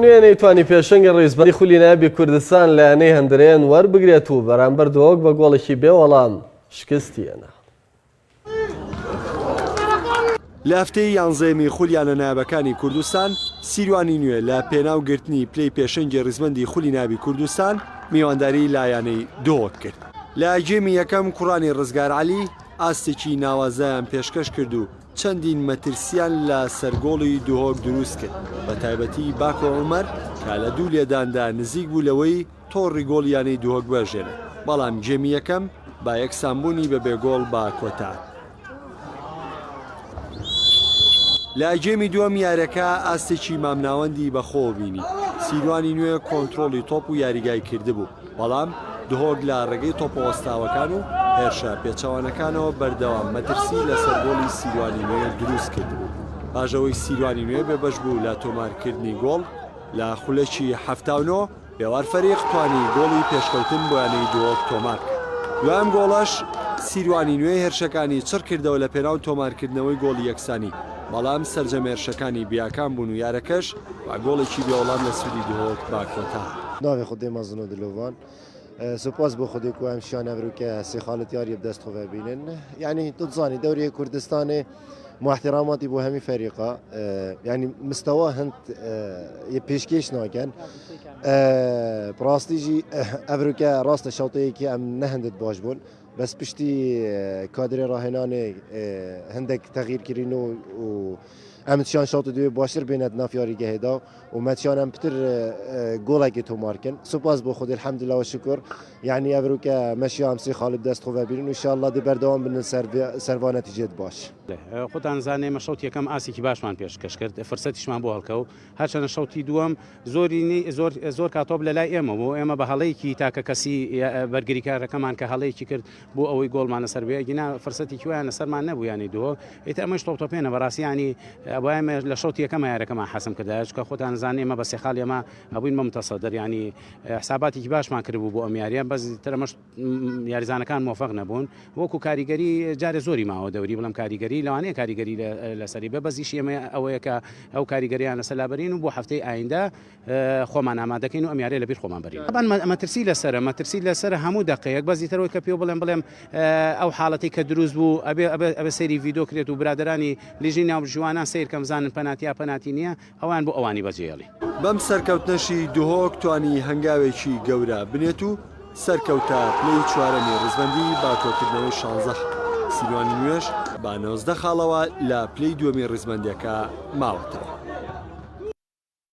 نوێنەی توانی پێشەنگی ڕێزبەری خولی نایبی کوردستان لایەنەی هەندێرەیان وەربگرێت و بەرامبەر دۆک بە گۆڵێکی بێوەڵام شکستی هێنا. لە هەفتەی 11 خولیانە نایبەکانی کوردستان سیروانی نوێ لە پێناوگرتنی پلەی پێشەنگی ڕێزبەندی خولی نایبی کوردستان میوانداری لایەنەی دۆک کرد. لە جێمی یەکەم کوڕانی ڕزگار عەلی ئاستێکی ناوازەیان پێشکەش کرد و چەندین مەترسیان لە سەرگۆڵی دۆک دروست کرد بە تایبەتی باکۆ عومەر کە لە دوو لێداندا نزیک بوو لەوەی تۆڕی گۆڵیانەی دۆک بەژێنێت، بەڵام جێمی یەکەم با یەکسانبوونی بە بێگۆڵ با کۆتان. لە جێمی دووەم یاریەکە ئاستێکی مامناوەندی بەخۆ بینی. سیروانی نوێ کۆنتڕۆڵی تۆپ و یاریگای کردبوو، بەڵام دهۆک لە ڕێگەی تۆپۆستاوەکان و هێرشە پێچەوانەکانەوە بەردەوام مەترسی لە سەرگۆڵی سیروانی نوێ دروست کردبوو. پاژەوەی سیروانی نوێ بێبەش بوو لە تۆمارکردنی گۆڵ لە خولەکی 79 بێوار فەریق توانی گۆڵی پێشکەوتن بۆیانەی دۆک تۆمار کرد. دوام گۆڵەش سیروانی نوێ هێرشەکانی چڕ کردەوە لە پێناو تۆمارکردنەوەی گۆڵی یەکسانی، بەڵام سەرجەمێرشەکانی بیاکان بوون و یارەکەش با گۆڵێکی بێوەڵام لە سوودی دهۆک با کۆتا. ناوی خودی مازنۆ دلۆڤان سپاس بۆ خودی کو ئەم شیان ئەڤروکە سێ خاڵت یاری بدەست خۆ ببینن. یعنی دڵزانی دەوری کوردستانی محترماتی بۆ هەمی فەریقا، یعنی مستەوا هەند پێشکەش ناکەن. ڕاستیژی ئەڤروکە ڕاستە شەوتەیەکی ئەم نەهەندت باش بوون، بەس پشتی کادرێ ڕاهێنانێ هەندێک تەغییرکردین و ئەمچیان شەوتە دوێ باشتر بێنێت نافیاریگەهێدا و مەچیان ئەم پتر گۆڵێکی تۆمارکن. سوپاس بۆ خودی الحەمدلله و شکر. یعنی ئەڤروکە مەشی ئەم سێ خاڵت دەست خۆ ببینن و ئینشاءالله دی بەردەوام بن سەروا نەتیجێت باش. خۆتان زانێ مە شەوت یەکەم ئاسێکی باشمان پێشکەش کرد، فرسەتیشمان بۆ هەڵکەوت، هەرچەندە شەوتی دووەم زۆر کاتۆب لە لای ئێمە بۆ ئێمە بە هەڵەیەکی تاکە کەسی بەرگریکارەکەمان کە هەڵەیەکی کرد بۆ ئەوەی گۆڵمان لەسەر بێ، گینا فرسەتی وایە لەسەرمان نەبوو ینی دووە ئێتە ئەمەش تۆپتۆپێنە بەڕاستی ینی ئەوایمە لە شەوت یەکەمە یارەکەمان حەسم کردایش کە خۆتان زانێ ئێمە بە سێ خاڵ ئێمە هەبووین بە متەسەدر، ینی حساباتێکی باشمان کردبوو بۆ ئەم یاریە، بەس ترەمەش یاریزانەکان مۆفەق نەبوون. وەکو کاریگەری جارێ زۆری ماوە دەوری، بڵم کاریگەری لەوانەیە کاریگەری لەسەری بە بەزیشی ئێمە ئەوەیە کە ئەو کاریگەریان لەسەر لابەرین و بۆ هەفتەی ئایندا خۆمان ئامادەکەین و ئەم یاریە لەبیر خۆمان بەرین. مەترسی لەسەر هەموو دقەیەک بەزی تەرەوەی کە پێ بڵێم ئەو حاڵەتی کە دروست بوو ئەبێ سەیری ڤیدۆ کرێت و برادرانی لیژی ناو ژوانان سیر کەم زانن پەناتیا پەناتی نییە ئەوان بۆ ئەوانی بەجێڵی. بەم سەرکەوتنەشی دهۆک توانی هەنگاوێکی گەورە بنێت و سەرکەوتە پلەی چوارەمی ڕزبەندی با تۆکردنەوەی 16. سیروانی نوێش با 19 خاڵەوە لە پلەی دووەمی ڕزبەندیەکە ماوەتەوە.